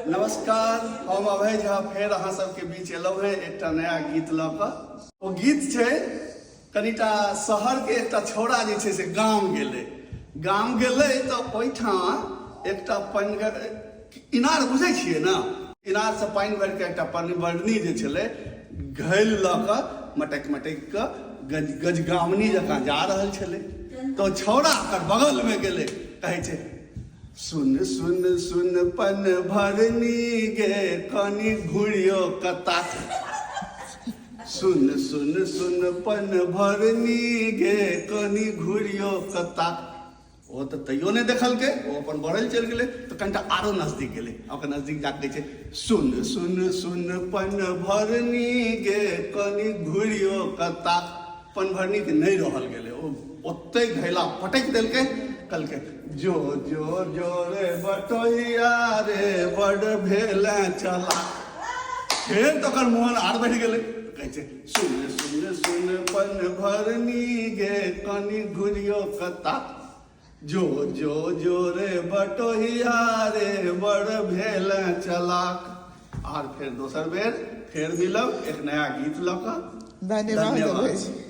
नमस्कार, हम अभय झा फेर अहाँ सबके बीच एलहुँ हैं एक नया गीत लऽ कऽ। ओ गीत छै कनिटा शहर के एक छौड़ा जे छै से गाम गेलै तऽ ओहिठाम एकटा इनार बुझै छियै ने, इनार से पानि भरि के एकटा पनवर्णी जे छलै घैल लऽ कऽ मटक कऽ गजगामनी जकाँ जा रहल छलै। तऽ छौड़ा ओकर बगल में गेलै, कहै छै सुन सुन सुन पन भरनी गे कनी घुरियो कता। सुन सुन सुन पन भरनी गे कनी घुरियो कता। वो तो तैयो नहीं देखलकै, वो अपन बढ़ल चल गेलै। तो कनिटा आरो नजदीक गेलै, ओकर नजदीक जाके कहै छै सुन सुन सुन पन भरनी गे कनी घुरियो कता। पन भरनी के नहीं रहल गेलै, ओ ओते घैला पटक देलकै, कहलकै जो जो जो रे बटोहिया रे बड़ भेल चला। फिर तो ओकर मोहन आर बढ़ि गेलै, कहै छै सुन सुन सुन पन भरनी गे कनी घुरियो कता। जो जो जो रे बटोहिया रे बड़ भेल चलाक। आर फिर दोसर बेर फिर मिलब एक नया गीत लऽ कऽ। धन्यवाद।